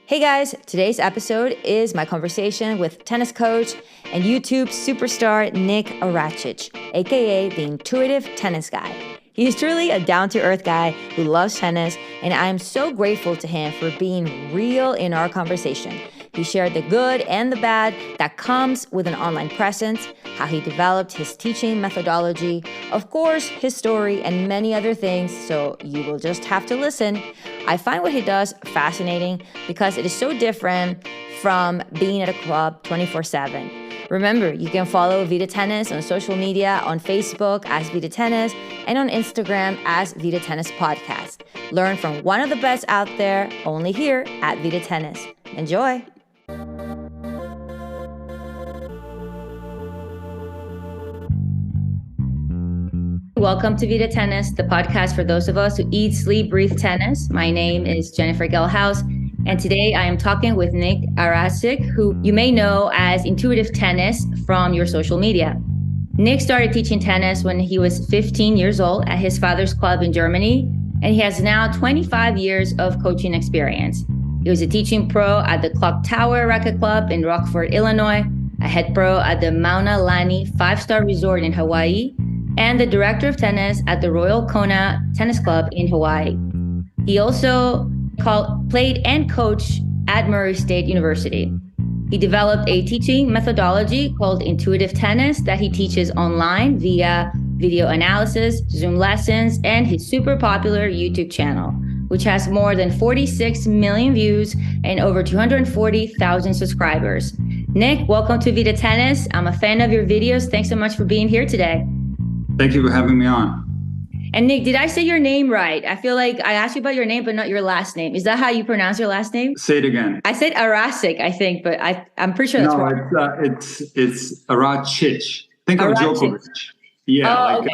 Hey guys, today's episode is my conversation with tennis coach and YouTube superstar Nik Aracic, aka the Intuitive Tennis Guy. He's truly a down-to-earth guy who loves tennis, and I am so grateful to him for being real in our conversation. He shared the good and the bad that comes with an online presence, how he developed his teaching methodology, of course, his story, and many other things, so you will just have to listen. I find what he does fascinating because it is so different from being at a club 24/7. Remember, you can follow Vida Tennis on social media, on Facebook as Vida Tennis, and on Instagram as Vida Tennis Podcast. Learn from one of the best out there, only here at Vida Tennis. Enjoy! Welcome to Vida Tennis, the podcast for those of us who eat, sleep, breathe tennis. My name is Jennifer Gelhaus, and today I am talking with Nik Aracic, who you may know as Intuitive Tennis from your social media. Nik started teaching tennis when he was 15 years old at his father's club in Germany, and he has now 25 years of coaching experience. He was a teaching pro at the Clock Tower Racket Club in Rockford, Illinois, a head pro at the Mauna Lani 5-star resort in Hawaii, and the director of tennis at the Royal Kona Tennis Club in Hawaii. He also played and coached at Murray State University. He developed a teaching methodology called Intuitive Tennis that he teaches online via video analysis, Zoom lessons, and his super popular YouTube channel, which has more than 46 million views and over 240,000 subscribers. Nik, welcome to Vida Tennis. I'm a fan of your videos. Thanks so much for being here today. Thank you for having me on. And Nik, did I say your name right? I feel like I asked you about your name, but not your last name. Is that how you pronounce your last name? Say it again. I said Aracic, I think, but I'm pretty sure that's wrong. No, it's Aracic. Think of Djokovic. Yeah, okay.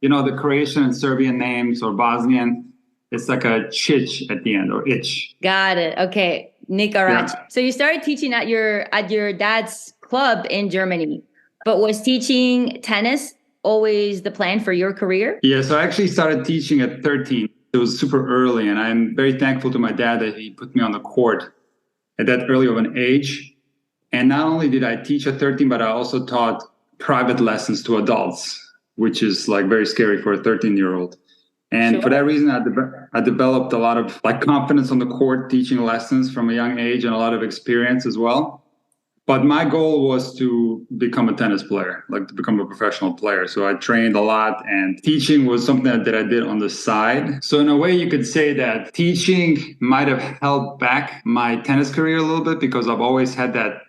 The Croatian and Serbian names or Bosnian. It's like a chich at the end or itch. Got it. Okay, Nik Aracic. Yeah. So you started teaching at your dad's club in Germany, but was teaching tennis always the plan for your career? Yeah, so I actually started teaching at 13. It was super early, and I'm very thankful to my dad that he put me on the court at that early of an age. And not only did I teach at 13, but I also taught private lessons to adults, which is like very scary for a 13-year-old. And Sure. For that reason, I developed a lot of confidence on the court, teaching lessons from a young age and a lot of experience as well. But my goal was to become a tennis player, to become a professional player. So I trained a lot, and teaching was something that I did on the side. So in a way, you could say that teaching might have held back my tennis career a little bit because I've always had that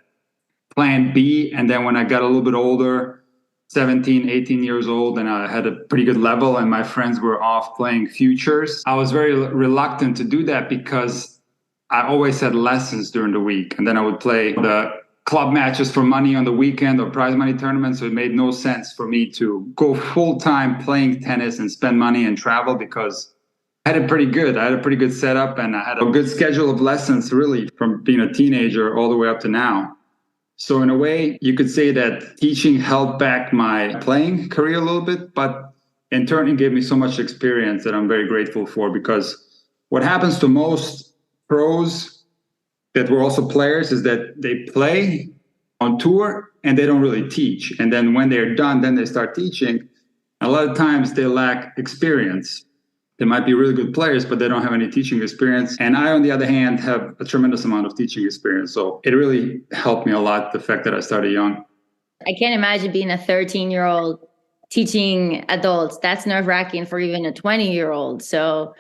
plan B. And then when I got a little bit older, 17, 18 years old, and I had a pretty good level and my friends were off playing futures, I was very reluctant to do that because I always had lessons during the week. And then I would play the club matches for money on the weekend or prize money tournaments. So it made no sense for me to go full time playing tennis and spend money and travel because I had it pretty good. I had a pretty good setup and I had a good schedule of lessons really from being a teenager all the way up to now. So in a way, you could say that teaching held back my playing career a little bit, but in turn, it gave me so much experience that I'm very grateful for, because what happens to most pros that were also players is that they play on tour and they don't really teach. And then when they're done, then they start teaching. A lot of times they lack experience. They might be really good players, but they don't have any teaching experience. And I, on the other hand, have a tremendous amount of teaching experience. So it really helped me a lot, the fact that I started young. I can't imagine being a 13-year-old teaching adults. That's nerve-wracking for even a 20-year-old. So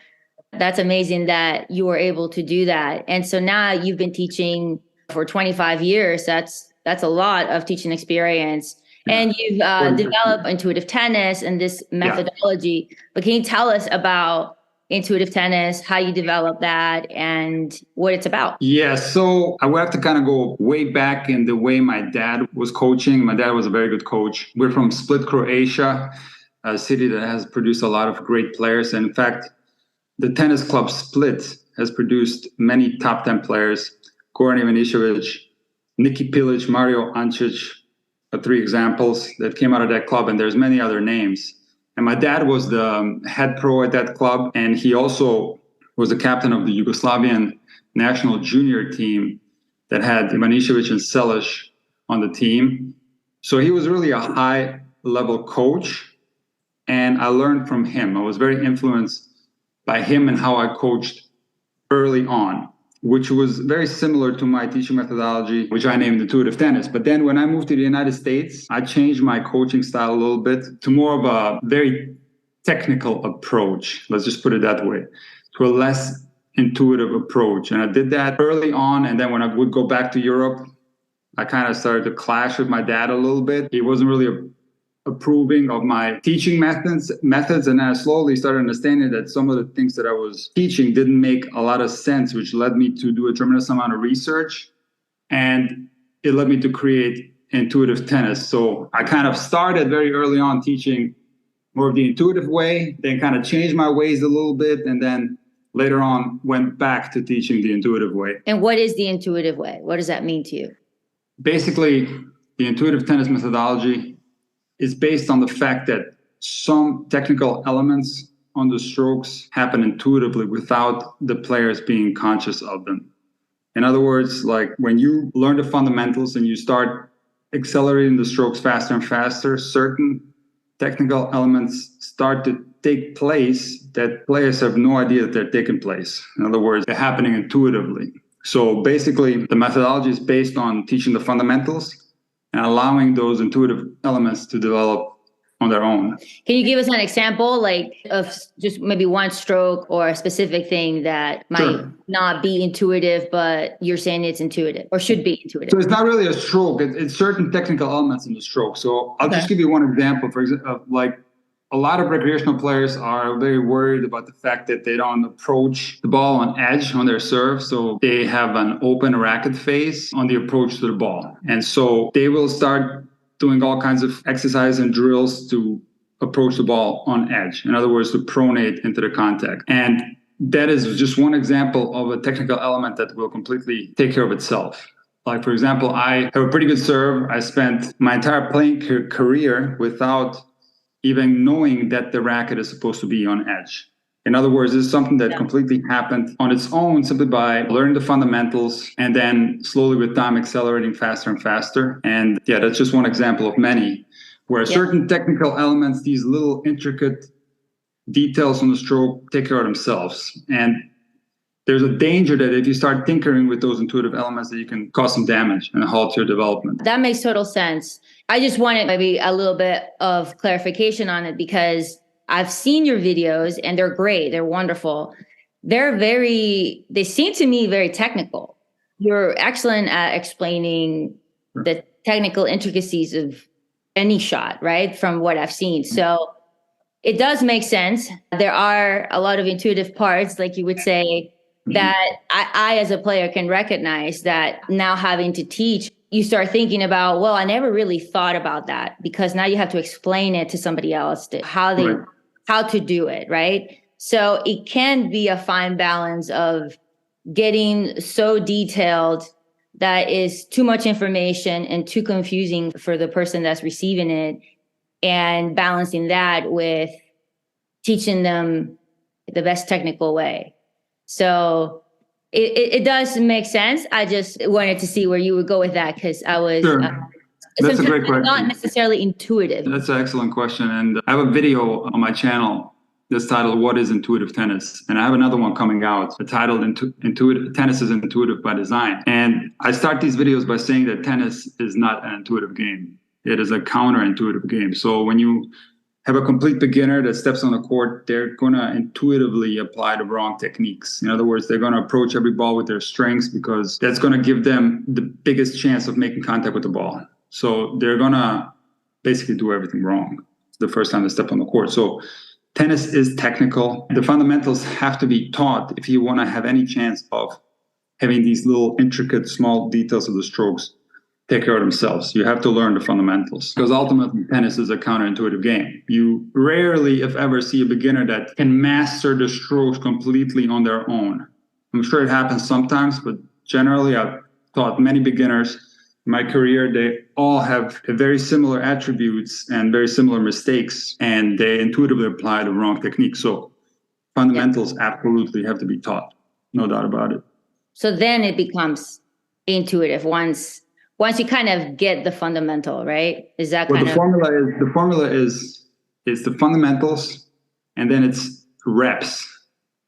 that's amazing that you were able to do that. And so now you've been teaching for 25 years. That's a lot of teaching experience. Yeah. And you've developed Intuitive Tennis and this methodology. Yeah. But can you tell us about Intuitive Tennis, how you developed that and what it's about? Yeah, so I would have to kind of go way back in the way my dad was coaching. My dad was a very good coach. We're from Split, Croatia, a city that has produced a lot of great players. And in fact, the tennis club Split has produced many top 10 players: Goran Ivanišević, Niki Pilić, Mario Ancic, are 3 examples that came out of that club. And there's many other names. And my dad was the head pro at that club. And he also was the captain of the Yugoslavian national junior team that had Ivanišević and Selić on the team. So he was really a high-level coach, and I learned from him. I was very influenced by him and how I coached early on, which was very similar to my teaching methodology, which I named intuitive tennis. But then when I moved to the United States, I changed my coaching style a little bit to more of a very technical approach. Let's just put it that way, to a less intuitive approach. And I did that early on. And then when I would go back to Europe, I kind of started to clash with my dad a little bit. He wasn't really approving of my teaching methods, and I slowly started understanding that some of the things that I was teaching didn't make a lot of sense, which led me to do a tremendous amount of research, and it led me to create intuitive tennis. So I kind of started very early on teaching more of the intuitive way, then kind of changed my ways a little bit, and then later on went back to teaching the intuitive way. And what is the intuitive way? What does that mean to you? Basically, the intuitive tennis methodology is based on the fact that some technical elements on the strokes happen intuitively without the players being conscious of them. In other words, like when you learn the fundamentals and you start accelerating the strokes faster and faster, certain technical elements start to take place that players have no idea that they're taking place. In other words, they're happening intuitively. So basically, the methodology is based on teaching the fundamentals and allowing those intuitive elements to develop on their own. Can you give us an example, like of just maybe one stroke or a specific thing that might not be intuitive, but you're saying it's intuitive or should be intuitive? So it's not really a stroke. It's certain technical elements in the stroke. So I'll just give you one example. For example, like a lot of recreational players are very worried about the fact that they don't approach the ball on edge on their serve. So they have an open racket face on the approach to the ball. And so they will start doing all kinds of exercises and drills to approach the ball on edge. In other words, to pronate into the contact. And that is just one example of a technical element that will completely take care of itself. Like, for example, I have a pretty good serve. I spent my entire playing career without even knowing that the racket is supposed to be on edge. In other words, this is something that completely happened on its own simply by learning the fundamentals and then slowly with time accelerating faster and faster. And yeah, that's just one example of many where certain technical elements, these little intricate details on the stroke take care of themselves. And there's a danger that if you start tinkering with those intuitive elements, that you can cause some damage and halt your development. That makes total sense. I just wanted maybe a little bit of clarification on it because I've seen your videos and they're great. They're wonderful. They seem to me very technical. You're excellent at explaining the technical intricacies of any shot, right? From what I've seen. So it does make sense. There are a lot of intuitive parts, like you would say, that I as a player can recognize that now having to teach, you start thinking about, well, I never really thought about that because now you have to explain it to somebody else how to do it, right? So it can be a fine balance of getting so detailed that is too much information and too confusing for the person that's receiving it, and balancing that with teaching them the best technical way. So it does make sense. I just wanted to see where you would go with that because I was That's a great question. Not necessarily intuitive. That's an excellent question. And I have a video on my channel that's titled What is Intuitive Tennis? And I have another one coming out titled Intuitive Tennis is Intuitive by Design. And I start these videos by saying that tennis is not an intuitive game. It is a counterintuitive game. So when you have a complete beginner that steps on the court, they're going to intuitively apply the wrong techniques. In other words, they're going to approach every ball with their strengths because that's going to give them the biggest chance of making contact with the ball. So they're going to basically do everything wrong the first time they step on the court. So tennis is technical. The fundamentals have to be taught if you want to have any chance of having these little intricate small details of the strokes take care of themselves. You have to learn the fundamentals because ultimately tennis is a counterintuitive game. You rarely, if ever, see a beginner that can master the strokes completely on their own. I'm sure it happens sometimes, but generally I've taught many beginners in my career. They all have very similar attributes and very similar mistakes, and they intuitively apply the wrong technique. So fundamentals absolutely have to be taught. No doubt about it. So then it becomes intuitive once you kind of get the fundamental, right? Is that Well, kind of the formula is the fundamentals, and then it's reps.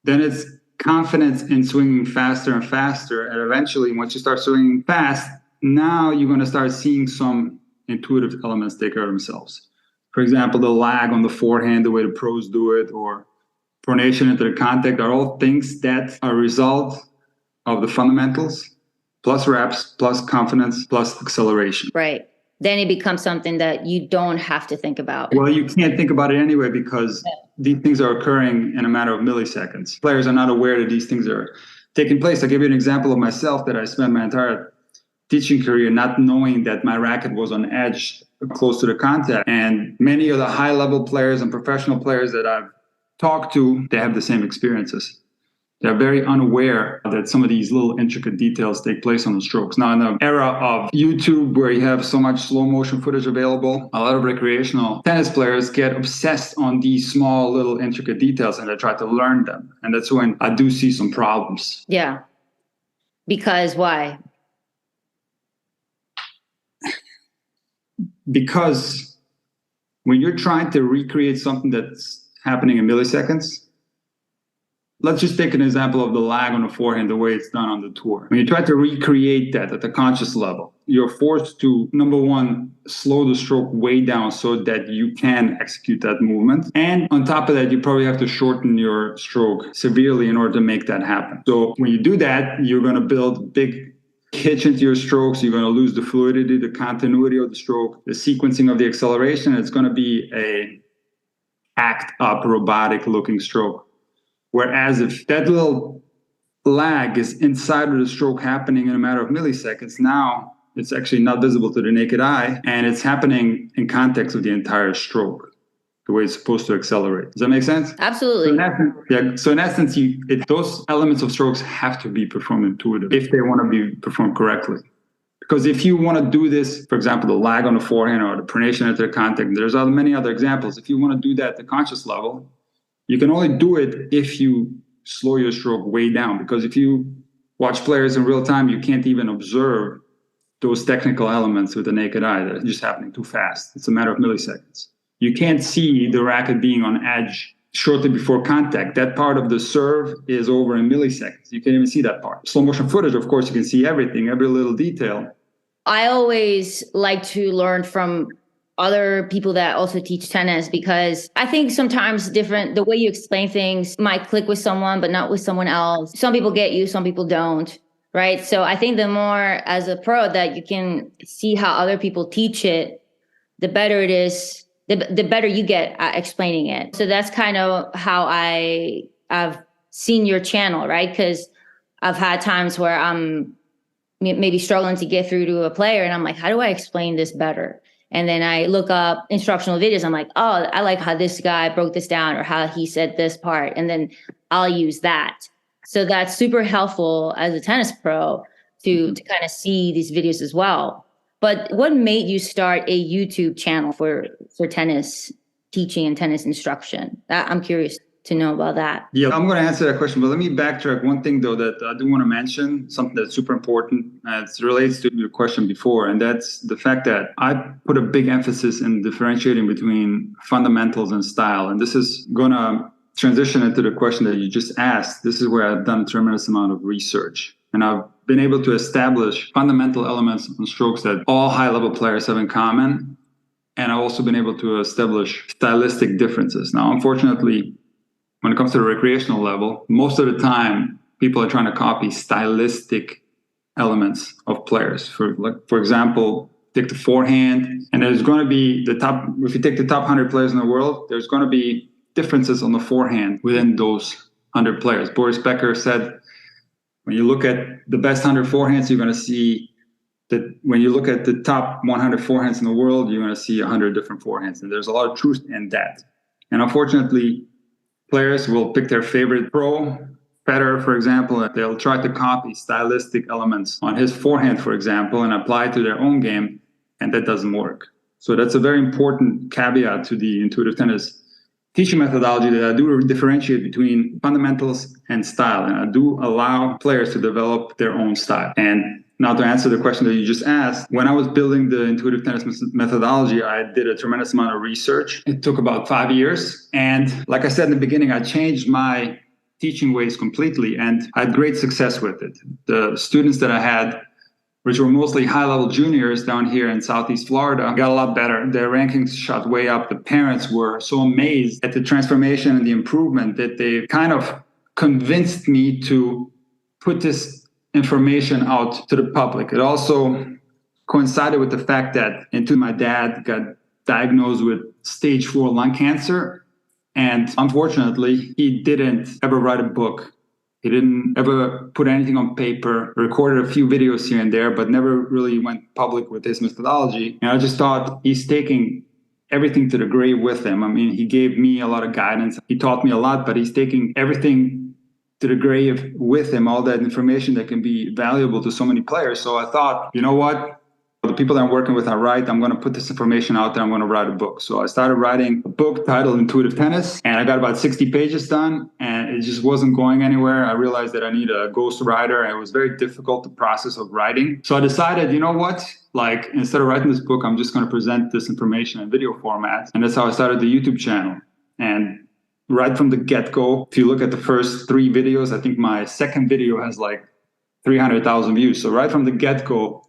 Then it's confidence in swinging faster and faster, and eventually, once you start swinging fast, now you're going to start seeing some intuitive elements take care of themselves. For example, the lag on the forehand, the way the pros do it, or pronation into the contact are all things that are a result of the fundamentals, plus reps, plus confidence, plus acceleration. right? Then it becomes something that you don't have to think about. Well, you can't think about it anyway because these things are occurring in a matter of milliseconds. Players are not aware that these things are taking place. I'll give you an example of myself that I spent my entire teaching career not knowing that my racket was on edge close to the contact. And many of the high-level players and professional players that I've talked to, they have the same experiences. They're very unaware that some of these little intricate details take place on the strokes. Now, in the era of YouTube, where you have so much slow motion footage available, a lot of recreational tennis players get obsessed on these small little intricate details and they try to learn them. And that's when I do see some problems. Yeah. Because why? Because when you're trying to recreate something that's happening in milliseconds, let's just take an example of the lag on the forehand, the way it's done on the tour. When you try to recreate that at the conscious level, you're forced to, number one, slow the stroke way down so that you can execute that movement. And on top of that, you probably have to shorten your stroke severely in order to make that happen. So when you do that, you're going to build big hitch into your strokes. You're going to lose the fluidity, the continuity of the stroke, the sequencing of the acceleration. It's going to be a act up robotic looking stroke. Whereas if that little lag is inside of the stroke happening in a matter of milliseconds, now it's actually not visible to the naked eye, and it's happening in context of the entire stroke, the way it's supposed to accelerate. Does that make sense? Absolutely. So in essence, those elements of strokes have to be performed intuitive if they want to be performed correctly. Because if you want to do this, for example, the lag on the forehand or the pronation into the contact, there's many other examples. If you want to do that at the conscious level, you can only do it if you slow your stroke way down. Because if you watch players in real time, you can't even observe those technical elements with the naked eye. They're just happening too fast. It's a matter of milliseconds. You can't see the racket being on edge shortly before contact. That part of the serve is over in milliseconds. You can't even see that part. Slow motion footage, of course, you can see everything, every little detail. I always like to learn from other people that also teach tennis, because I think sometimes the way you explain things might click with someone, but not with someone else. Some people get you, some people don't, right? So I think the more as a pro that you can see how other people teach it, the better it is, the better you get at explaining it. So that's kind of how I've seen your channel, right? Because I've had times where I'm maybe struggling to get through to a player and I'm like, how do I explain this better? And then I look up instructional videos. I'm like, oh, I like how this guy broke this down or how he said this part. And then I'll use that. So that's super helpful as a tennis pro to kind of see these videos as well. But what made you start a YouTube channel for tennis teaching and tennis instruction? I'm curious to know about that. Yeah, I'm going to answer that question, but let me backtrack one thing, though, that I do want to mention, something that's super important. It relates to your question before, and that's the fact that I put a big emphasis in differentiating between fundamentals and style. And this is going to transition into the question that you just asked. This is where I've done a tremendous amount of research. And I've been able to establish fundamental elements and strokes that all high-level players have in common. And I've also been able to establish stylistic differences. Now, unfortunately, when it comes to the recreational level, most of the time, people are trying to copy stylistic elements of players. For example, take the forehand, and there's going to be if you take the top 100 players in the world, there's going to be differences on the forehand within those 100 players. Boris Becker said, when you look at the best 100 forehands, you're going to see that when you look at the top 100 forehands in the world, you're going to see 100 different forehands. And there's a lot of truth in that. And unfortunately, players will pick their favorite pro, Federer, for example, and they'll try to copy stylistic elements on his forehand, for example, and apply it to their own game, and that doesn't work. So that's a very important caveat to the intuitive tennis teaching methodology that I do differentiate between fundamentals and style. And I do allow players to develop their own style. And now to answer the question that you just asked, when I was building the intuitive tennis methodology, I did a tremendous amount of research. It took about 5 years. And like I said in the beginning, I changed my teaching ways completely, and I had great success with it. The students that I had, which were mostly high-level juniors down here in Southeast Florida, got a lot better. Their rankings shot way up. The parents were so amazed at the transformation and the improvement that they kind of convinced me to put this information out to the public. It also coincided with the fact that my dad got diagnosed with stage 4 lung cancer. And unfortunately, he didn't ever write a book. He didn't ever put anything on paper, recorded a few videos here and there, but never really went public with his methodology. And I just thought he's taking everything to the grave with him. I mean, he gave me a lot of guidance. He taught me a lot, but he's taking everything to the grave with him, all that information that can be valuable to so many players. So I thought, you know what? The people that I'm working with are right. I'm going to put this information out there. I'm going to write a book. So I started writing a book titled Intuitive Tennis, and I got about 60 pages done, and it just wasn't going anywhere. I realized that I need a ghostwriter, and it was very difficult, the process of writing. So I decided, you know what? Like, instead of writing this book, I'm just going to present this information in video format. And that's how I started the YouTube channel. And right from the get-go, if you look at the first 3 videos, I think my second video has like 300,000 views. So right from the get-go,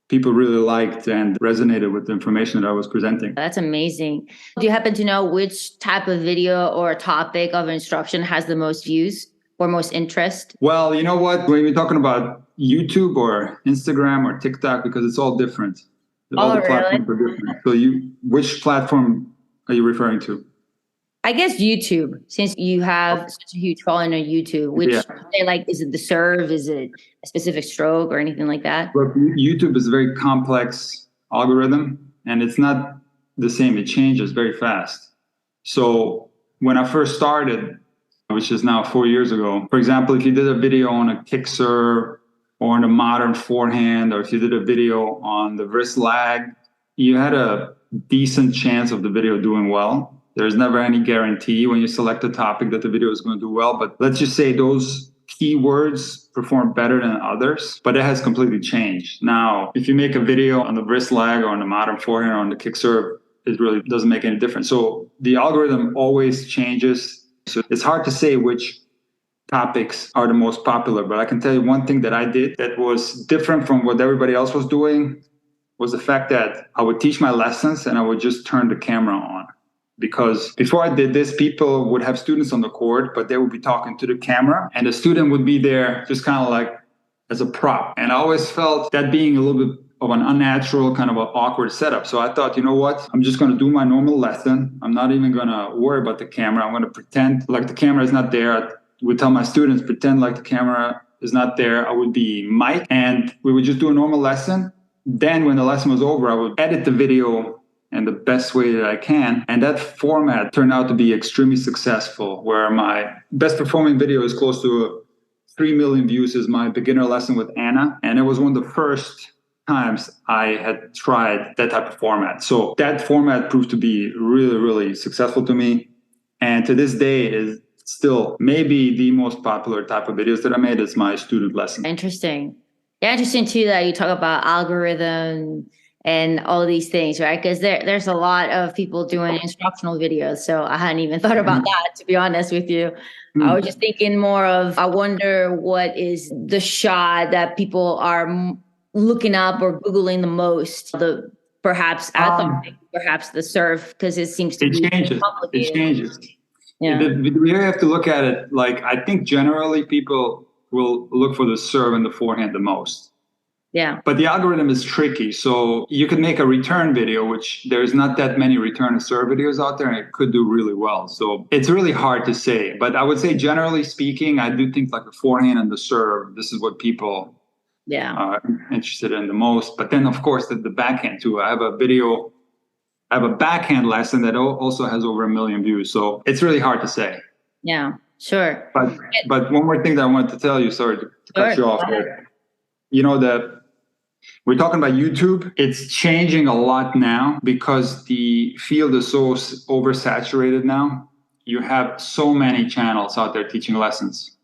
people really liked and resonated with the information that I was presenting. That's amazing. Do you happen to know which type of video or topic of instruction has the most views or most interest? Well, you know what? When you're talking about YouTube or Instagram or TikTok, because it's all different. All the platforms are different. So which platform are you referring to? I guess YouTube, since you have such a huge following on YouTube, which is it the serve? Is it a specific stroke or anything like that? Look, YouTube is a very complex algorithm, and it's not the same. It changes very fast. So when I first started, which is now 4 years ago, for example, if you did a video on a kick serve or on a modern forehand, or if you did a video on the wrist lag, you had a decent chance of the video doing well. There's never any guarantee when you select a topic that the video is going to do well. But let's just say those keywords perform better than others. But it has completely changed. Now, if you make a video on the wrist lag or on the modern forehand or on the kick serve, it really doesn't make any difference. So the algorithm always changes. So it's hard to say which topics are the most popular. But I can tell you one thing that I did that was different from what everybody else was doing was the fact that I would teach my lessons and I would just turn the camera on. Because before I did this, people would have students on the court, but they would be talking to the camera and the student would be there just kind of like as a prop. And I always felt that being a little bit of an unnatural, kind of an awkward setup. So I thought, you know what? I'm just going to do my normal lesson. I'm not even going to worry about the camera. I'm going to pretend like the camera is not there. I would tell my students, pretend like the camera is not there. I would be Mike and we would just do a normal lesson. Then when the lesson was over, I would edit the video in the best way that I can. And that format turned out to be extremely successful, where my best performing video is close to 3 million views is my beginner lesson with Anna. And it was one of the first times I had tried that type of format. So that format proved to be really, really successful to me. And to this day is still maybe the most popular type of videos that I made is my student lesson. Interesting. Yeah, interesting too that you talk about algorithm and all these things, right? Because there's a lot of people doing instructional videos. So I hadn't even thought about that, to be honest with you. I was just thinking more of, I wonder what is the shot that people are looking up or Googling the most, perhaps the serve, because it seems to be complicated. It changes. Yeah. We really have to look at it. Like, I think generally people will look for the serve and the forehand the most. Yeah. But the algorithm is tricky. So you can make a return video, which there's not that many return and serve videos out there, and it could do really well. So it's really hard to say. But I would say, generally speaking, I do think like the forehand and the serve, this is what people are interested in the most. But then, of course, the backhand too. I have a backhand lesson that also has over 1 million views. So it's really hard to say. Yeah, sure. But one more thing that I wanted to tell you, sorry to cut you off there. You know, we're talking about YouTube. It's changing a lot now because the field is so oversaturated now. you have so many channels out there teaching lessons.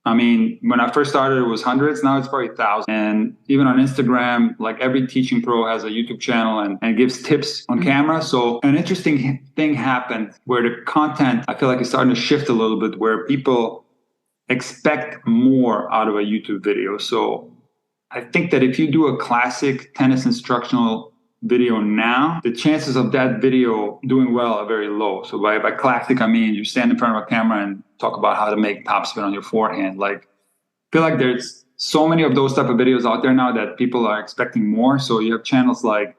I mean, when I first started, it was hundreds. Now it's probably thousands. And even on Instagram, like every teaching pro has a YouTube channel and gives tips on camera. So an interesting thing happened where the content, I feel like, is starting to shift a little bit, where people expect more out of a YouTube video. So I think that if you do a classic tennis instructional video now, the chances of that video doing well are very low. So by classic, I mean you stand in front of a camera and talk about how to make topspin on your forehand. Like, I feel like there's so many of those type of videos out there now that people are expecting more. So you have channels like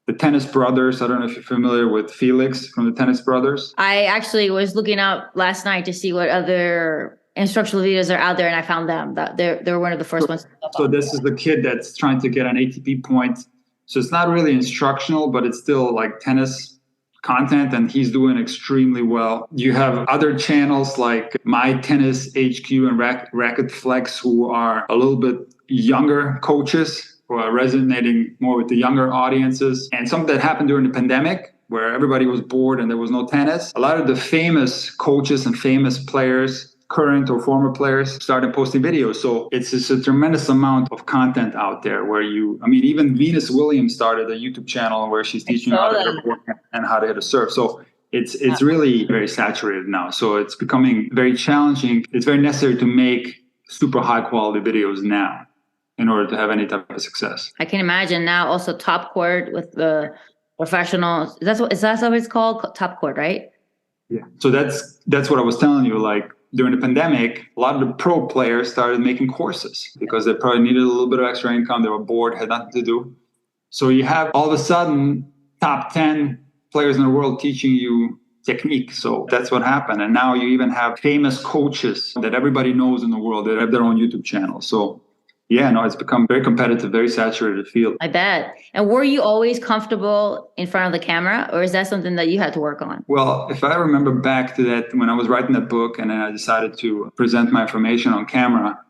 the Tennis Brothers. I don't know if you're familiar with Felix from the Tennis Brothers. I actually was looking up last night to see what other instructional videos are out there, and I found them. That they're one of the first ones. So this is the kid that's trying to get an ATP point. So it's not really instructional, but it's still like tennis content, and he's doing extremely well. You have other channels like My Tennis HQ and Racket Flex, who are a little bit younger coaches who are resonating more with the younger audiences. And something that happened during the pandemic, where everybody was bored and there was no tennis, a lot of the famous coaches and famous players, current or former players, started posting videos. So it's just a tremendous amount of content out there where even Venus Williams started a YouTube channel where she's teaching how to hit a forehand and how to hit a serve. So it's really very saturated now. So it's becoming very challenging. It's very necessary to make super high quality videos now in order to have any type of success. I can imagine now also Top Court with the professionals. Is that what it's called? Top Court, right? Yeah. So that's what I was telling you. Like, during the pandemic, a lot of the pro players started making courses because they probably needed a little bit of extra income. They were bored, had nothing to do. So you have all of a sudden top 10 players in the world teaching you technique. So that's what happened. And now you even have famous coaches that everybody knows in the world that have their own YouTube channel. So yeah, no, it's become very competitive, very saturated field. I bet. And were you always comfortable in front of the camera, or is that something that you had to work on? Well, if I remember back to that, when I was writing that book and then I decided to present my information on camera,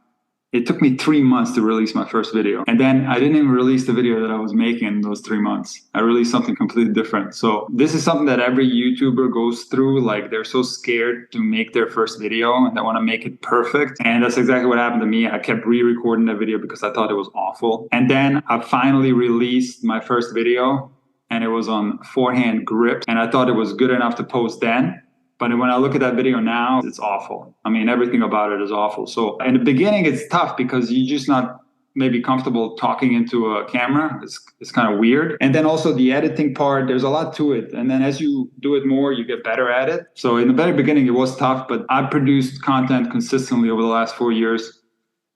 it took me 3 months to release my first video. And then I didn't even release the video that I was making in those 3 months. I released something completely different. So this is something that every YouTuber goes through. Like, they're so scared to make their first video and they want to make it perfect. And that's exactly what happened to me. I kept re-recording that video because I thought it was awful. And then I finally released my first video and it was on forehand grip. And I thought it was good enough to post then. But when I look at that video now, it's awful. I mean, everything about it is awful. So in the beginning, it's tough because you're just not maybe comfortable talking into a camera. It's kind of weird. And then also the editing part, there's a lot to it. And then as you do it more, you get better at it. So in the very beginning, it was tough, but I produced content consistently over the last 4 years,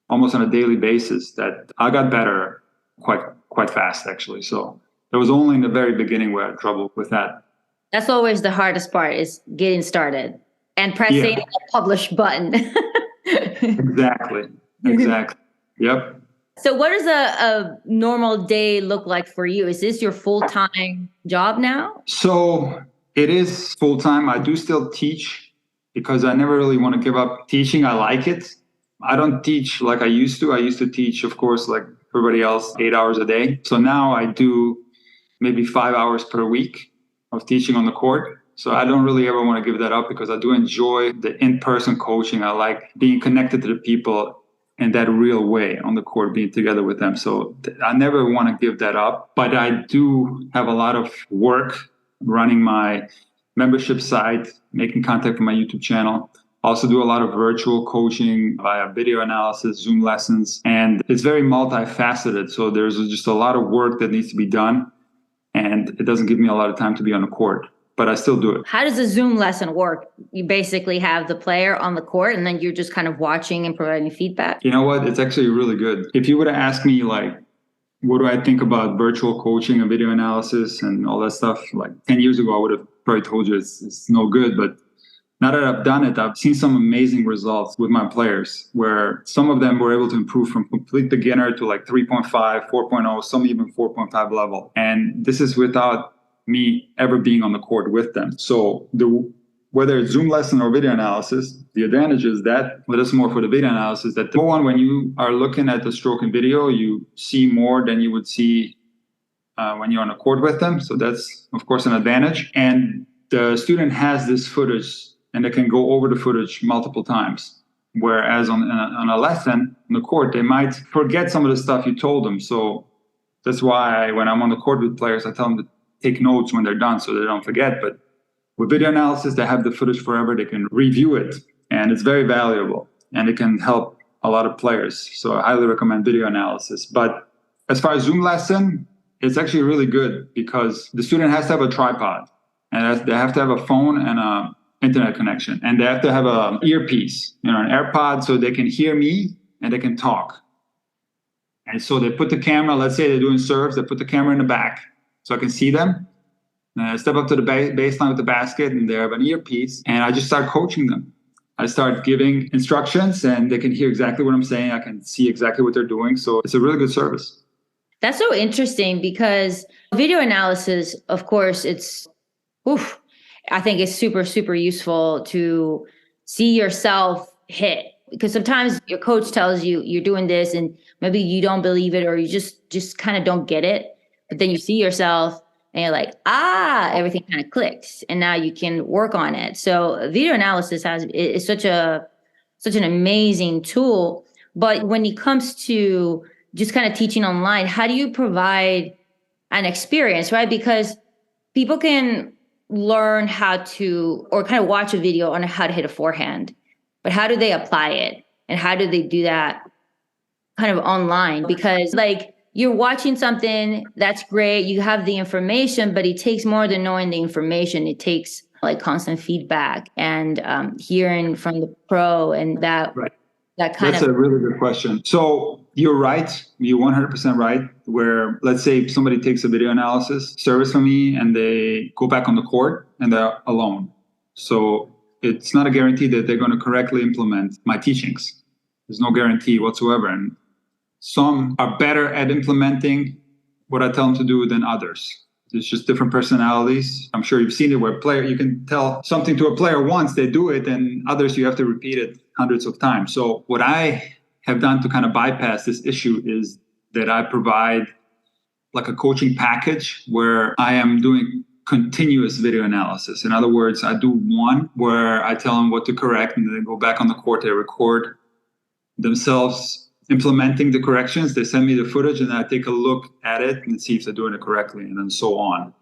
almost on a daily basis, that I got better quite fast, actually. So it was only in the very beginning where I had trouble with that. That's always the hardest part, is getting started and pressing the publish button. Exactly. Yep. So what does a normal day look like for you? Is this your full-time job now? So it is full-time. I do still teach because I never really want to give up teaching. I like it. I don't teach like I used to. I used to teach, of course, like everybody else, 8 hours a day. So now I do maybe 5 hours per week of teaching on the court. So I don't really ever want to give that up because I do enjoy the in-person coaching. I like being connected to the people in that real way on the court, being together with them. So I never want to give that up. But I do have a lot of work running my membership site, making content for my YouTube channel. I also do a lot of virtual coaching via video analysis, Zoom lessons, and it's very multifaceted. So there's just a lot of work that needs to be done. And it doesn't give me a lot of time to be on the court, but I still do it. How does a Zoom lesson work? You basically have the player on the court and then you're just kind of watching and providing feedback? You know what? It's actually really good. If you would have asked me, like, what do I think about virtual coaching and video analysis and all that stuff, like 10 years ago, I would have probably told you it's no good. But now that I've done it, I've seen some amazing results with my players where some of them were able to improve from complete beginner to like 3.5, 4.0, some even 4.5 level. And this is without me ever being on the court with them. So whether it's Zoom lesson or video analysis, the advantage is that, well, that's more for the video analysis, that the one, when you are looking at the stroke and video, you see more than you would see when you're on the court with them. So that's, of course, an advantage. And the student has this footage and they can go over the footage multiple times. Whereas on a lesson on the court, they might forget some of the stuff you told them. So that's why when I'm on the court with players, I tell them to take notes when they're done so they don't forget. But with video analysis, they have the footage forever. They can review it, and it's very valuable, and it can help a lot of players. So I highly recommend video analysis. But as far as Zoom lesson, it's actually really good because the student has to have a tripod, and they have to have a phone and a internet connection, and they have to have an earpiece, an AirPod, so they can hear me and they can talk. And so they put the camera, let's say they're doing serves, they put the camera in the back so I can see them. And I step up to the baseline with the basket, and they have an earpiece, and I just start coaching them. I start giving instructions, and they can hear exactly what I'm saying. I can see exactly what they're doing. So it's a really good service. That's so interesting because video analysis, of course, I think it's super, super useful to see yourself hit, because sometimes your coach tells you you're doing this and maybe you don't believe it, or you just kind of don't get it. But then you see yourself and you're like, everything kind of clicks, and now you can work on it. So video analysis is such an amazing tool. But when it comes to just kind of teaching online, how do you provide an experience, right? Because people can learn how to, or kind of watch a video on how to hit a forehand, but how do they apply it? And how do they do that kind of online? Because like you're watching something, that's great. You have the information, but it takes more than knowing the information. It takes like constant feedback and hearing from the pro, and that, right. That's a really good question. So you're right. You're 100% right. Where let's say somebody takes a video analysis service from me and they go back on the court and they're alone. So it's not a guarantee that they're going to correctly implement my teachings. There's no guarantee whatsoever. And some are better at implementing what I tell them to do than others. It's just different personalities. I'm sure you've seen it where you can tell something to a player once, they do it, and others you have to repeat it hundreds of times. So what I have done to kind of bypass this issue is that I provide like a coaching package where I am doing continuous video analysis. In other words, I do one where I tell them what to correct, and then they go back on the court, they record themselves implementing the corrections. They send me the footage, and I take a look at it and see if they're doing it correctly, and then so on.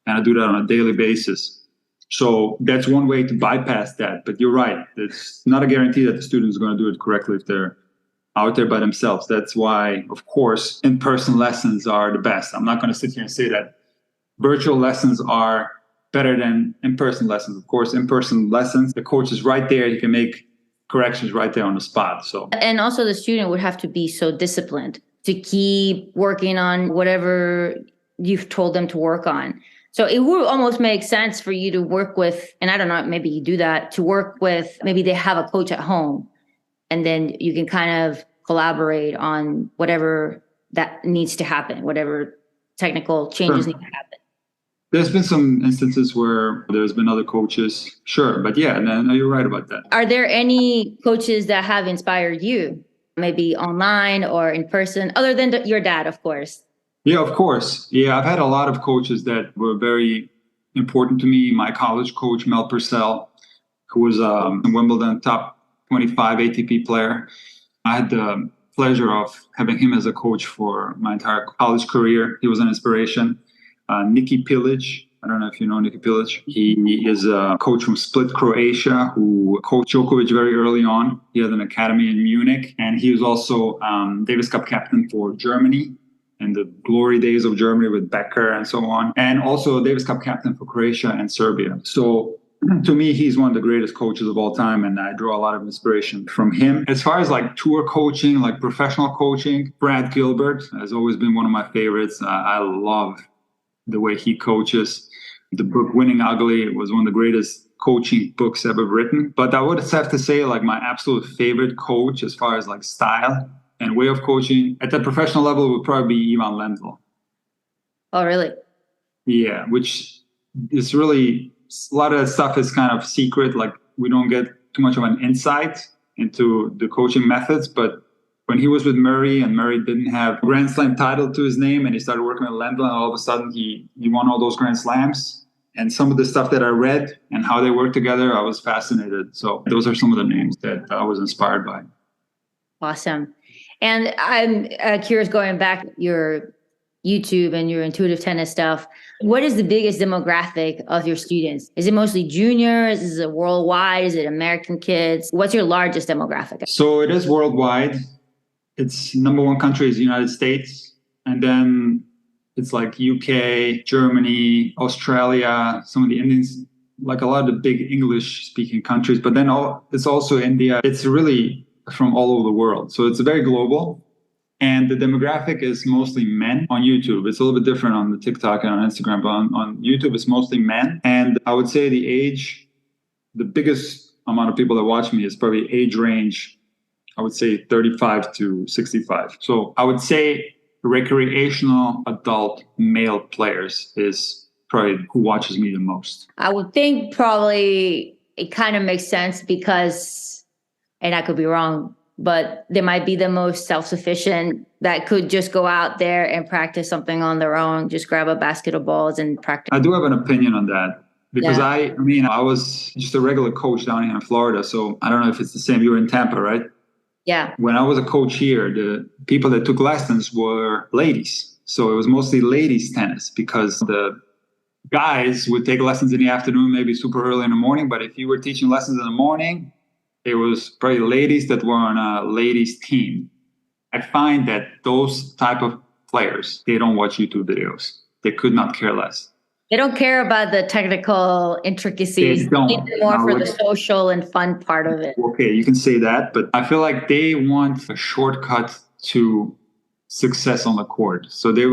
And I do that on a daily basis. So that's one way to bypass that. But you're right. It's not a guarantee that the student is going to do it correctly if they're out there by themselves. That's why, of course, in-person lessons are the best. I'm not going to sit here and say that virtual lessons are better than in-person lessons. Of course, in-person lessons, the coach is right there. He can make corrections right there on the spot. So, and also the student would have to be so disciplined to keep working on whatever you've told them to work on. So it would almost make sense for you to work with, and I don't know, maybe you do that, to work with, maybe they have a coach at home, and then you can kind of collaborate on whatever that needs to happen, whatever technical changes need to happen. There's been some instances where there's been other coaches, sure. But yeah, no, you're right about that. Are there any coaches that have inspired you, maybe online or in person, other than your dad, of course? Yeah, of course. Yeah, I've had a lot of coaches that were very important to me. My college coach, Mel Purcell, who was a Wimbledon top 25 ATP player. I had the pleasure of having him as a coach for my entire college career. He was an inspiration. Niki Pilic, I don't know if you know Niki Pilic. He is a coach from Split, Croatia, who coached Djokovic very early on. He had an academy in Munich, and he was also Davis Cup captain for Germany in the glory days of Germany with Becker and so on, and also Davis Cup captain for Croatia and Serbia. So to me, he's one of the greatest coaches of all time, and I draw a lot of inspiration from him. As far as like tour coaching, like professional coaching, Brad Gilbert has always been one of my favorites. I love the way he coaches. The book Winning Ugly was one of the greatest coaching books ever written. But I would have to say like my absolute favorite coach as far as like style and way of coaching at the professional level would probably be Ivan Lendl. Oh, really? Yeah, which is really, a lot of that stuff is kind of secret. Like we don't get too much of an insight into the coaching methods, but when he was with Murray and Murray didn't have Grand Slam title to his name and he started working with Lendl, and all of a sudden he won all those Grand Slams And some of the stuff that I read and how they work together, I was fascinated. So those are some of the names that I was inspired by. Awesome. And I'm curious, going back your YouTube and your intuitive tennis stuff, what is the biggest demographic of your students? Is it mostly juniors? Is it worldwide? Is it American kids? What's your largest demographic? So it is worldwide. Its number one country is the United States. And then it's like UK, Germany, Australia, some of the Indians, like a lot of the big English speaking countries. But then it's also India. It's really from all over the world. So it's very global. And the demographic is mostly men on YouTube. It's a little bit different on the TikTok and on Instagram, but on YouTube, it's mostly men. And I would say the biggest amount of people that watch me is probably age range, I would say 35 to 65. So I would say recreational adult male players is probably who watches me the most. I would think probably it kind of makes sense because, and I could be wrong, but they might be the most self-sufficient that could just go out there and practice something on their own, just grab a basket of balls and practice. I do have an opinion on that because I was just a regular coach down here in Florida. So I don't know if it's the same. You were in Tampa, right? Yeah. When I was a coach here, the people that took lessons were ladies. So it was mostly ladies tennis because the guys would take lessons in the afternoon, maybe super early in the morning. But if you were teaching lessons in the morning, it was probably ladies that were on a ladies team. I find that those type of players, they don't watch YouTube videos. They could not care less. They don't care about the technical intricacies. They don't. It's more for the social and fun part of it. Okay, you can say that, but I feel like they want a shortcut to success on the court. So they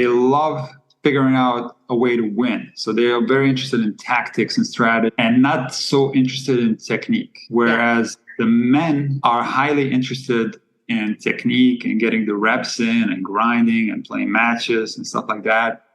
love figuring out a way to win. So they are very interested in tactics and strategy and not so interested in technique. Whereas the men are highly interested in technique and getting the reps in and grinding and playing matches and stuff like that.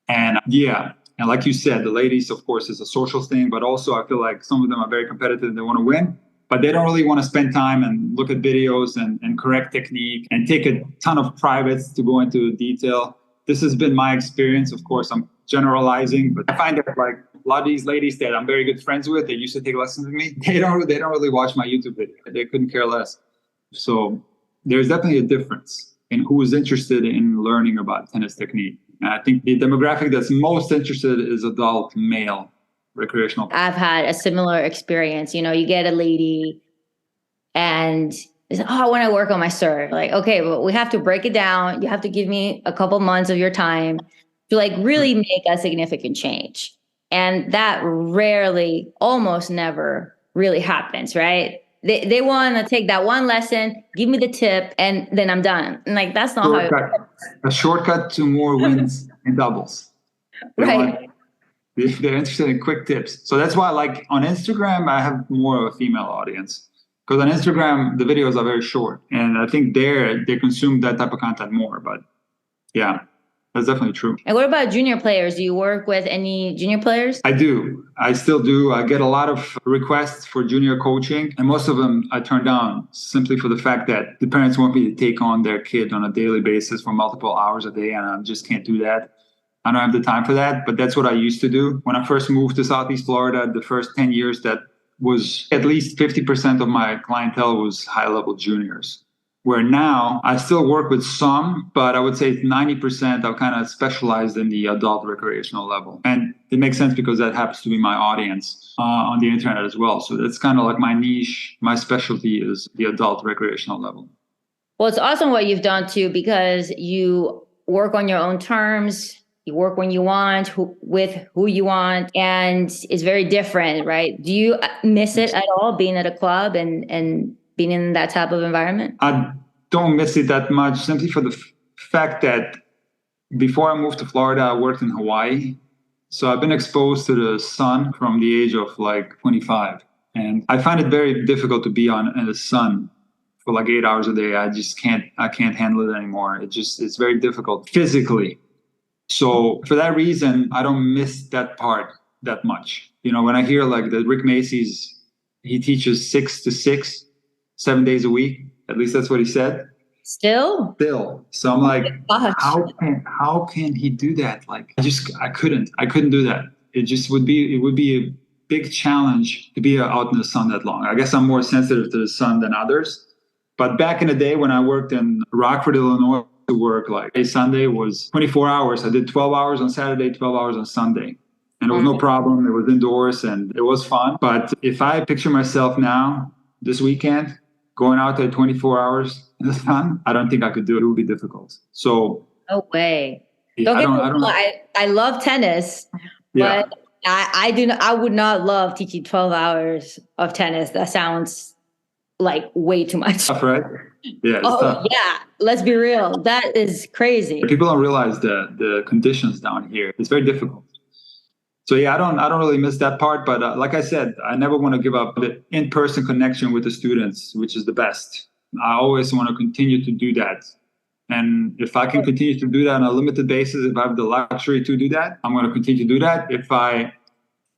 And and like you said, the ladies, of course, is a social thing, but also I feel like some of them are very competitive and they want to win, but they don't really want to spend time and look at videos and correct technique and take a ton of privates to go into detail. This has been my experience. Of course, I'm generalizing, but I find that like a lot of these ladies that I'm very good friends with, they used to take lessons with me. They don't really watch my YouTube video. They couldn't care less. So there's definitely a difference in who is interested in learning about tennis technique. And I think the demographic that's most interested is adult male recreational. I've had a similar experience. You get a lady and they say, I want to work on my serve. Like, okay, well, we have to break it down. You have to give me a couple months of your time to like really make a significant change. And that rarely, almost never really happens, right? They want to take that one lesson, give me the tip, and then I'm done. And like, that's not how it works. A shortcut to more wins in doubles. Right. They're interested in quick tips. So that's why, like on Instagram, I have more of a female audience. Because on Instagram, the videos are very short. And I think they consume that type of content more. But yeah, that's definitely true. And what about junior players? Do you work with any junior players? I do. I still do. I get a lot of requests for junior coaching. And most of them I turn down simply for the fact that the parents want me to take on their kid on a daily basis for multiple hours a day. And I just can't do that. I don't have the time for that. But that's what I used to do. When I first moved to Southeast Florida, the first 10 years, that was at least 50% of my clientele was high-level juniors. Where now I still work with some, but I would say 90% I've kind of specialized in the adult recreational level. And it makes sense because that happens to be my audience on the internet as well. So that's kind of like my niche. My specialty is the adult recreational level. Well, it's awesome what you've done too, because you work on your own terms. You work when you want, with who you want, and it's very different, right? Do you miss it at all, being at a club and being in that type of environment? I don't miss it that much, simply for the fact that before I moved to Florida, I worked in Hawaii. So I've been exposed to the sun from the age of like 25. And I find it very difficult to be in the sun for like 8 hours a day. I can't handle it anymore. It's very difficult physically. So for that reason, I don't miss that part that much. When I hear like that Rick Macy's, he teaches 6 to 6, 7 days a week. At least that's what he said. Still? Still. So I'm like, Gosh. how can he do that? Like, I couldn't do that. It would be a big challenge to be out in the sun that long. I guess I'm more sensitive to the sun than others. But back in the day when I worked in Rockford, Illinois, to work like a Sunday was 24 hours. I did 12 hours on Saturday, 12 hours on Sunday. And there was no problem. It was indoors and it was fun. But if I picture myself now, this weekend, going out there 24 hours in the sun, I don't think I could do it. It would be difficult. So no way. Yeah, Don't get me wrong. I love tennis, yeah. but I would not love teaching 12 hours of tennis. That sounds like way too much. Tough, right? Yeah. It's tough. Yeah. Let's be real. That is crazy. People don't realize the conditions down here. It's very difficult. So yeah, I don't really miss that part. But like I said, I never want to give up the in-person connection with the students, which is the best. I always want to continue to do that. And if I can continue to do that on a limited basis, if I have the luxury to do that, I'm going to continue to do that. If I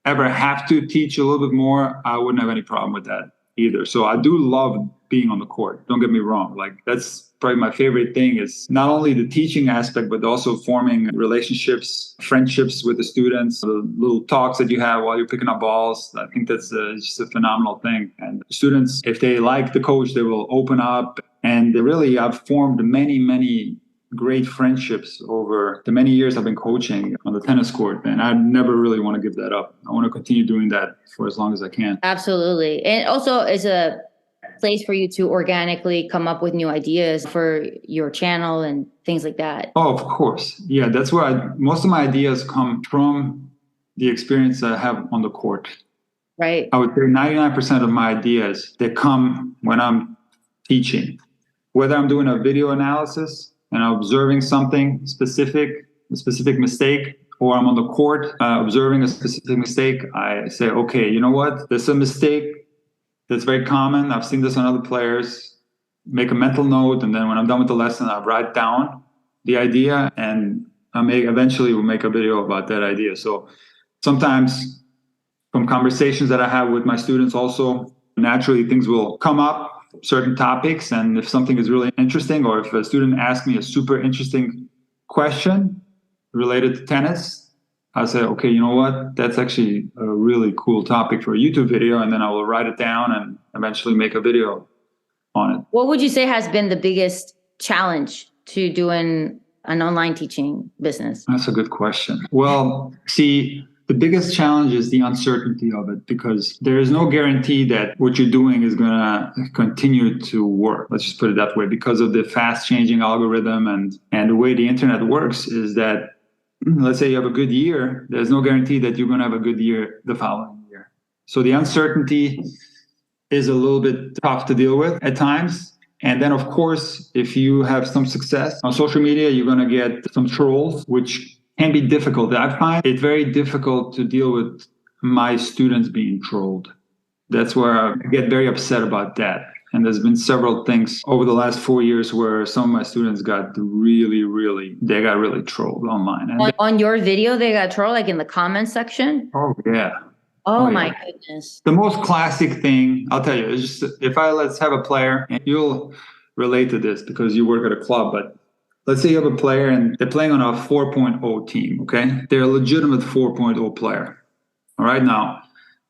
ever have to teach a little bit more, I wouldn't have any problem with that either. So I do love being on the court. Don't get me wrong. Like, that's probably my favorite thing, is not only the teaching aspect, but also forming relationships, friendships with the students, the little talks that you have while you're picking up balls. I think that's just a phenomenal thing. And students, if they like the coach, they will open up. And really, I've formed many great friendships over the many years I've been coaching on the tennis court. And I never really want to give that up. I want to continue doing that for as long as I can. Absolutely. And also, it's a place for you to organically come up with new ideas for your channel and things like that. Oh, of course. Yeah, that's where most of my ideas come from, the experience I have on the court. Right. I would say 99% of my ideas, they come when I'm teaching. Whether I'm doing a video analysis and I'm observing something specific, a specific mistake, or I'm on the court observing a specific mistake, I say, okay, you know what? There's a mistake that's very common. I've seen this on other players. Make a mental note, and then when I'm done with the lesson, I write down the idea, and eventually we'll make a video about that idea. So sometimes from conversations that I have with my students also, naturally things will come up, certain topics, and if something is really interesting, or if a student asks me a super interesting question related to tennis, I say, okay, you know what? That's actually a really cool topic for a YouTube video. And then I will write it down and eventually make a video on it. What would you say has been the biggest challenge to doing an online teaching business? That's a good question. Well, see, the biggest challenge is the uncertainty of it, because there is no guarantee that what you're doing is going to continue to work. Let's just put it that way. Because of the fast changing algorithm and the way the internet works, is that let's say you have a good year, there's no guarantee that you're going to have a good year the following year. So the uncertainty is a little bit tough to deal with at times. And then, of course, if you have some success on social media, you're going to get some trolls, which can be difficult. I find it very difficult to deal with my students being trolled. That's where I get very upset about that. And there's been several things over the last 4 years where some of my students got really trolled online. And on your video, they got trolled, like in the comments section? Oh, yeah. Oh my goodness. The most classic thing, I'll tell you, is just let's have a player, and you'll relate to this because you work at a club, but let's say you have a player and they're playing on a 4.0 team, okay? They're a legitimate 4.0 player. All right, now,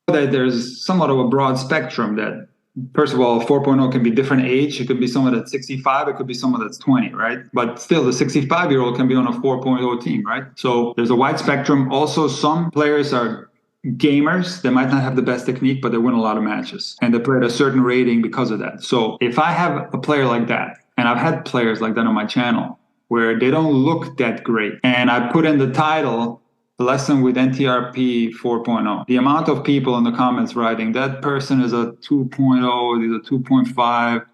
there's somewhat of a broad spectrum that, first of all, 4.0 can be different age. It could be someone that's 65. It could be someone that's 20, right? But still, the 65-year-old can be on a 4.0 team, right? So there's a wide spectrum. Also, some players are gamers. They might not have the best technique, but they win a lot of matches. And they play at a certain rating because of that. So if I have a player like that, and I've had players like that on my channel, where they don't look that great, and I put in the title, lesson with NTRP 4.0. The amount of people in the comments writing, that person is a 2.0, is a 2.5.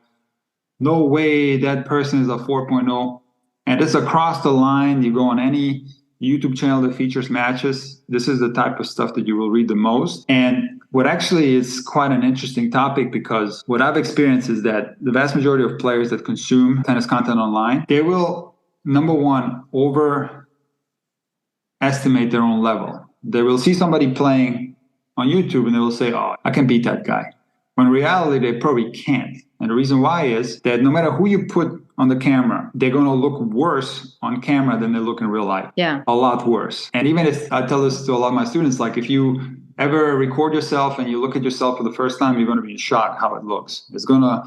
No way that person is a 4.0. And it's across the line. You go on any YouTube channel that features matches, this is the type of stuff that you will read the most. And what actually is quite an interesting topic, because what I've experienced is that the vast majority of players that consume tennis content online, they will, number one, overestimate their own level. They will see somebody playing on YouTube and they will say, oh, I can beat that guy. When in reality, they probably can't. And the reason why is that no matter who you put on the camera, they're going to look worse on camera than they look in real life. Yeah. A lot worse. And even if I tell this to a lot of my students, like if you ever record yourself and you look at yourself for the first time, you're going to be in shock how it looks. It's going to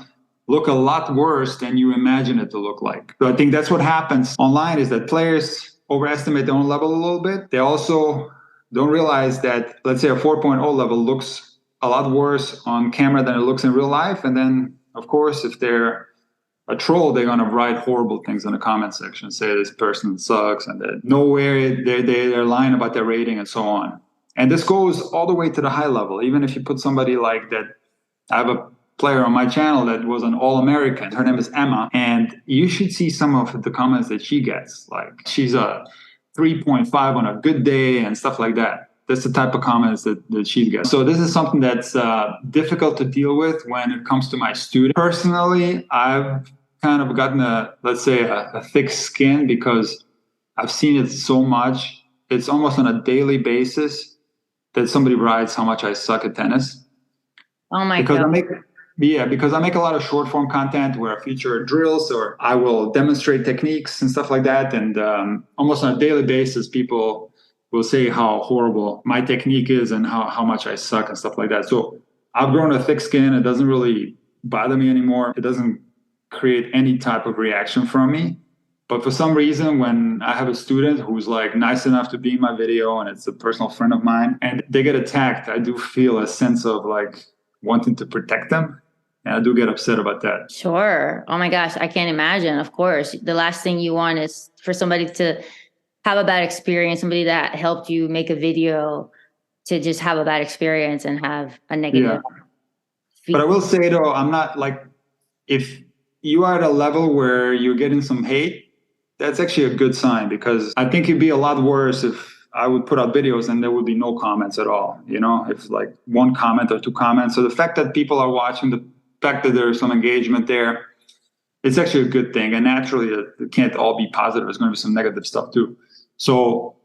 look a lot worse than you imagine it to look like. So I think that's what happens online, is that players overestimate their own level a little bit. They also don't realize that, let's say, a 4.0 level looks a lot worse on camera than it looks in real life. And then, of course, if they're a troll, they're going to write horrible things in the comment section, say this person sucks, and that nowhere they're lying about their rating and so on. And this goes all the way to the high level. Even if you put somebody like that, I have a player on my channel that was an All-American. Her name is Emma, and you should see some of the comments that she gets. Like, she's a 3.5 on a good day and stuff like that. That's the type of comments that she gets. So this is something that's difficult to deal with when it comes to my students. Personally, I've kind of gotten a thick skin because I've seen it so much. It's almost on a daily basis that somebody writes how much I suck at tennis. Oh my God. Because I make a lot of short form content where I feature drills or I will demonstrate techniques and stuff like that. And almost on a daily basis, people will say how horrible my technique is and how much I suck and stuff like that. So I've grown a thick skin. It doesn't really bother me anymore. It doesn't create any type of reaction from me. But for some reason, when I have a student who's like nice enough to be in my video and it's a personal friend of mine and they get attacked, I do feel a sense of like wanting to protect them. And I do get upset about that. Sure. Oh my gosh, I can't imagine. Of course, the last thing you want is for somebody to have a bad experience, somebody that helped you make a video to just have a bad experience and have a negative. Yeah. But I will say though, I'm not like, if you are at a level where you're getting some hate, that's actually a good sign, because I think it'd be a lot worse if I would put out videos and there would be no comments at all. You know, if like one comment or two comments. So the fact that people are watching, the fact that there's some engagement there, it's actually a good thing. And naturally, it can't all be positive. There's going to be some negative stuff too. So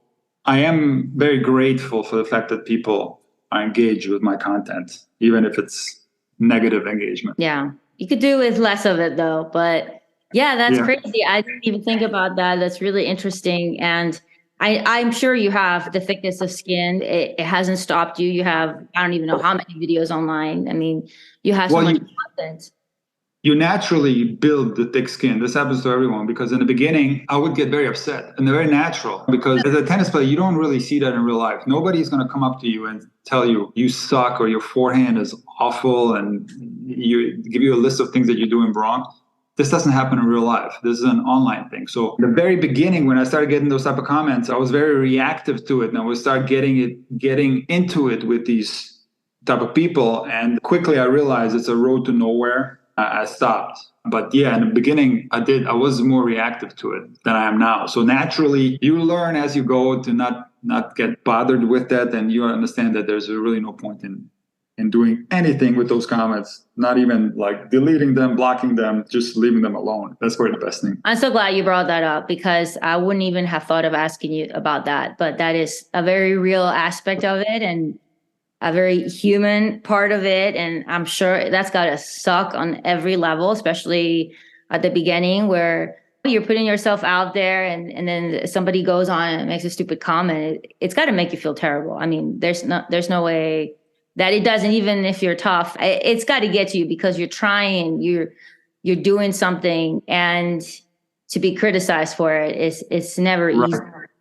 I am very grateful for the fact that people are engaged with my content, even if it's negative engagement. Yeah. You could do with less of it though, but yeah, that's crazy. I didn't even think about that. That's really interesting. And I'm sure you have the thickness of skin. It hasn't stopped you. You have, I don't even know how many videos online. I mean, you have so much content. You naturally build the thick skin. This happens to everyone, because in the beginning, I would get very upset, and they're very natural, because as a tennis player, you don't really see that in real life. Nobody's going to come up to you and tell you you suck or your forehand is awful and give you a list of things that you're doing wrong. This doesn't happen in real life. This is an online thing. So in the very beginning, when I started getting those type of comments, I was very reactive to it. And I would start getting into it with these type of people. And quickly I realized it's a road to nowhere. I stopped. But yeah, in the beginning, I was more reactive to it than I am now. So naturally, you learn as you go to not get bothered with that. And you understand that there's really no point in doing anything with those comments, not even like deleting them, blocking them, just leaving them alone. That's probably the best thing. I'm so glad you brought that up, because I wouldn't even have thought of asking you about that. But that is a very real aspect of it and a very human part of it. And I'm sure that's got to suck on every level, especially at the beginning where you're putting yourself out there and then somebody goes on and makes a stupid comment. It's got to make you feel terrible. I mean, there's no way that it doesn't, even if you're tough. It's got to get to you, because you're trying, you're doing something, and to be criticized for it it's never easy.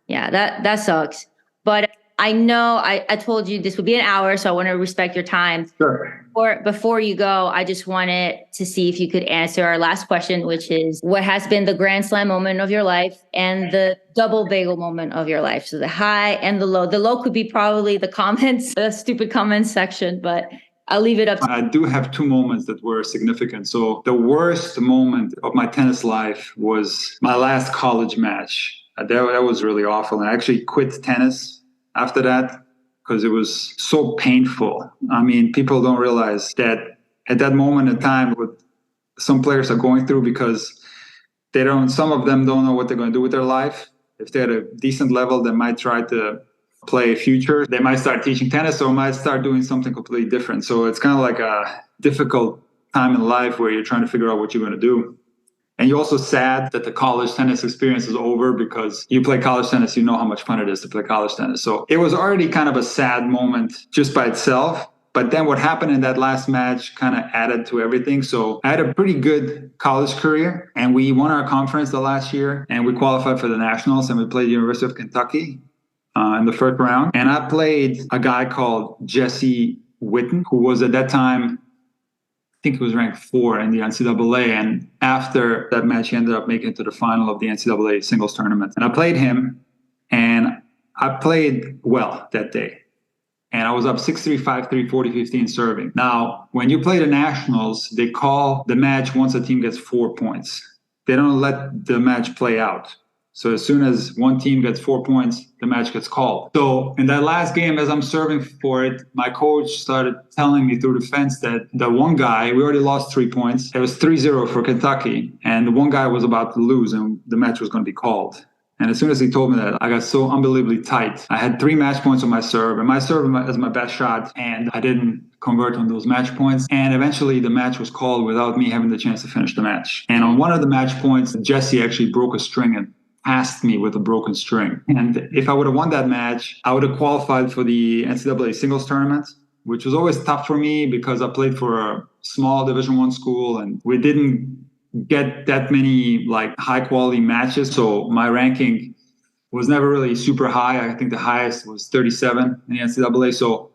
Yeah, that sucks. But I know I told you this would be an hour, so I want to respect your time. Sure. Before you go, I just wanted to see if you could answer our last question, which is, what has been the Grand Slam moment of your life and the double bagel moment of your life? So the high and the low. The low could be probably the comments, the stupid comments section, but I'll leave it up to you. I do have two moments that were significant. So the worst moment of my tennis life was my last college match. That was really awful. And I actually quit tennis after that, because it was so painful. I mean, people don't realize that at that moment in time, what some players are going through, because some of them don't know what they're going to do with their life. If they're at a decent level, they might try to play future. They might start teaching tennis or might start doing something completely different. So it's kind of like difficult time in life where you're trying to figure out what you're going to do. And you're also sad that the college tennis experience is over, because you play college tennis, you know how much fun it is to play college tennis. So it was already kind of a sad moment just by itself. But then what happened in that last match kind of added to everything. So I had a pretty good college career, and we won our conference the last year, and we qualified for the nationals, and we played the University of Kentucky in the first round. And I played a guy called Jesse Witten, who was at that time, I think he was ranked 4 in the NCAA. And after that match, he ended up making it to the final of the NCAA singles tournament. And I played him, and I played well that day. And I was up 6-3, 5-3, 40-15 serving. Now, when you play the nationals, they call the match once a team gets 4 points. They don't let the match play out. So as soon as one team gets 4 points, the match gets called. So in that last game, as I'm serving for it, my coach started telling me through the fence that the one guy, we already lost 3 points. It was 3-0 for Kentucky. And the one guy was about to lose, and the match was going to be called. And as soon as he told me that, I got so unbelievably tight. I had 3 match points on my serve, and my serve is my best shot, and I didn't convert on those match points. And eventually the match was called without me having the chance to finish the match. And on one of the match points, Jesse actually broke a string and passed me with a broken string. And if I would have won that match, I would have qualified for the NCAA singles tournament, which was always tough for me because I played for a small Division I school, and we didn't get that many like high quality matches. So my ranking was never really super high. I think the highest was 37 in the NCAA. So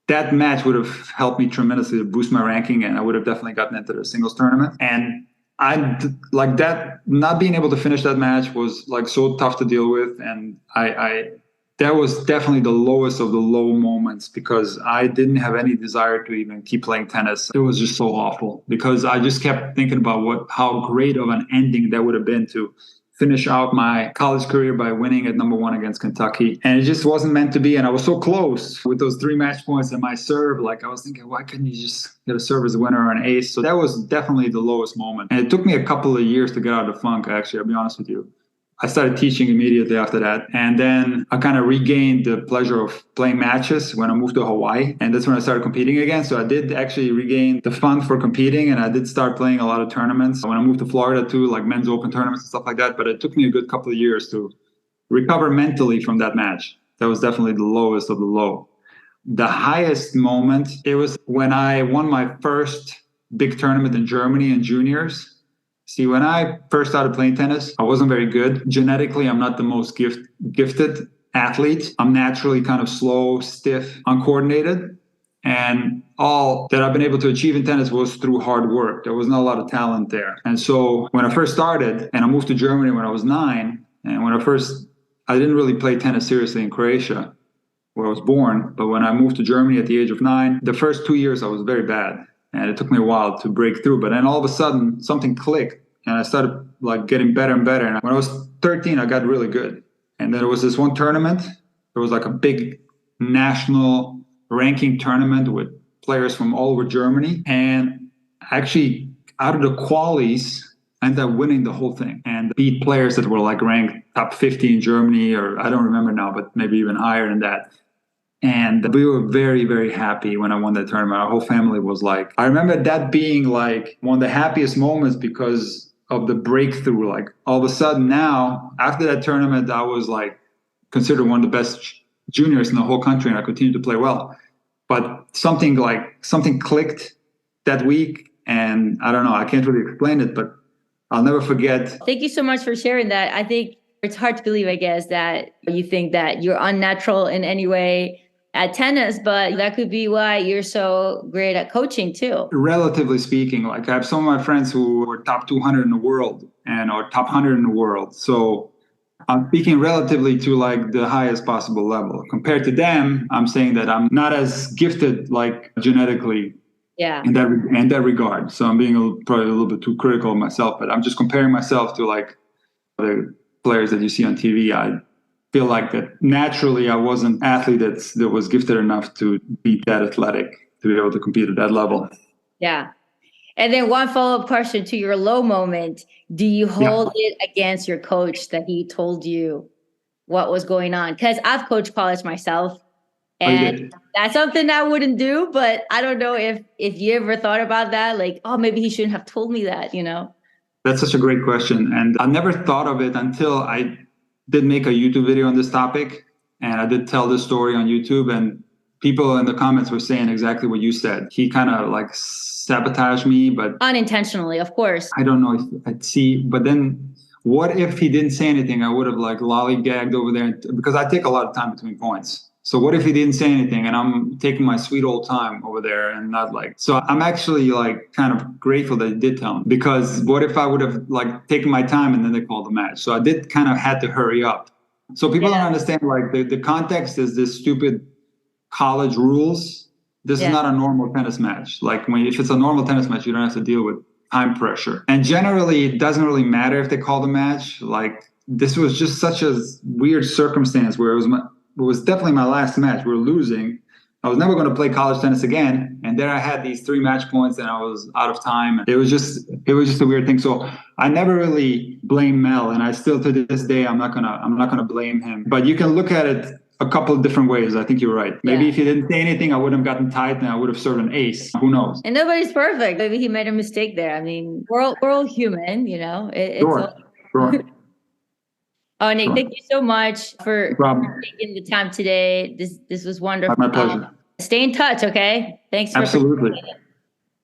that match would have helped me tremendously to boost my ranking, and I would have definitely gotten into the singles tournament. And I like that, not being able to finish that match was like so tough to deal with. And I that was definitely the lowest of the low moments, because I didn't have any desire to even keep playing tennis. It was just so awful, because I just kept thinking about how great of an ending that would have been to finish out my college career by winning at number 1 against Kentucky. And it just wasn't meant to be. And I was so close with those 3 match points and my serve. Like I was thinking, why couldn't you just get a serve as a winner or an ace? So that was definitely the lowest moment. And it took me a couple of years to get out of the funk, actually, I'll be honest with you. I started teaching immediately after that. And then I kind of regained the pleasure of playing matches when I moved to Hawaii. And that's when I started competing again. So I did actually regain the fun for competing. And I did start playing a lot of tournaments when I moved to Florida too, like men's open tournaments and stuff like that. But it took me a good couple of years to recover mentally from that match. That was definitely the lowest of the low. The highest moment, it was when I won my first big tournament in Germany in juniors. See, when I first started playing tennis, I wasn't very good. Genetically, I'm not the most gifted athlete. I'm naturally kind of slow, stiff, uncoordinated. And all that I've been able to achieve in tennis was through hard work. There was not a lot of talent there. And so when I first started, and I moved to Germany when I was 9, and I didn't really play tennis seriously in Croatia, where I was born. But when I moved to Germany at the age of 9, the first 2 years I was very bad. And it took me a while to break through. But then all of a sudden, something clicked. And I started like getting better and better. And when I was 13, I got really good. And then there was this one tournament. There was like a big national ranking tournament with players from all over Germany. And actually, out of the qualies, I ended up winning the whole thing and beat players that were like ranked top 50 in Germany, or I don't remember now, but maybe even higher than that. And we were very, very happy when I won that tournament. Our whole family was like, I remember that being like one of the happiest moments because of the breakthrough. Like all of a sudden now, after that tournament, I was like considered one of the best juniors in the whole country, and I continued to play well. But something clicked that week, and I don't know, I can't really explain it, but I'll never forget. Thank you so much for sharing that. I think it's hard to believe, I guess, that you think that you're unnatural in any way at tennis, but that could be why you're so great at coaching too. Relatively speaking, like I have some of my friends who were top 200 in the world or top 100 in the world. So I'm speaking relatively to like the highest possible level. Compared to them, I'm saying that I'm not as gifted like genetically in that regard. So I'm being probably a little bit too critical of myself, but I'm just comparing myself to like the players that you see on TV. I feel like that naturally I wasn't an athlete that was gifted enough to be that athletic, to be able to compete at that level. Yeah. And then one follow-up question to your low moment. Do you hold it against your coach that he told you what was going on? Because I've coached college myself, And that's something I wouldn't do, but I don't know if you ever thought about that, like, oh, maybe he shouldn't have told me that, That's such a great question. And I never thought of it until I did make a YouTube video on this topic. And I did tell this story on YouTube, and people in the comments were saying exactly what you said. He kind of like sabotaged me, but unintentionally, of course. I don't know if I'd see, but then what if he didn't say anything? I would have like lollygagged over there because I take a lot of time between points. So what if he didn't say anything and I'm taking my sweet old time over there and not like, so I'm actually like kind of grateful that he did tell me, because what if I would have like taken my time and then they called the match? So I did kind of had to hurry up. So people don't understand, like the context is this stupid college rules. This is not a normal tennis match. Like if it's a normal tennis match, you don't have to deal with time pressure. And generally it doesn't really matter if they call the match. Like this was just such a weird circumstance where it was definitely my last match. We were losing. I was never going to play college tennis again. And then I had these 3 match points and I was out of time. It was just a weird thing. So I never really blame Mel. And I still, to this day, I'm not gonna blame him. But you can look at it a couple of different ways. I think you're right. Maybe if he didn't say anything, I wouldn't have gotten tied and I would have served an ace. Who knows? And nobody's perfect. Maybe he made a mistake there. I mean, we're all human, Sure. Oh, Nik, thank you so much for taking the time today. This was wonderful. My pleasure. Stay in touch, okay? Thanks for Absolutely.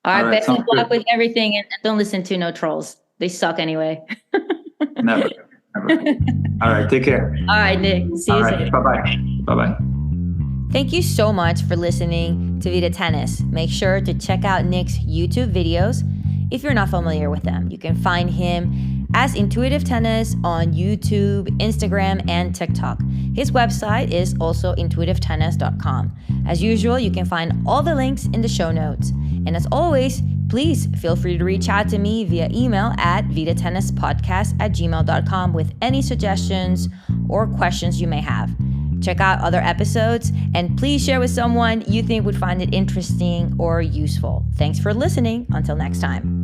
All right, best of luck with everything, and don't listen to no trolls. They suck anyway. Never. All right, take care. All right, Nik. See you soon. Bye-bye. Thank you so much for listening to Vida Tennis. Make sure to check out Nik's YouTube videos if you're not familiar with them. You can find him as Intuitive Tennis on YouTube, Instagram, and TikTok. His website is also intuitivetennis.com. As usual, you can find all the links in the show notes. And as always, please feel free to reach out to me via email at vidatennispodcast@gmail.com with any suggestions or questions you may have. Check out other episodes and please share with someone you think would find it interesting or useful. Thanks for listening. Until next time.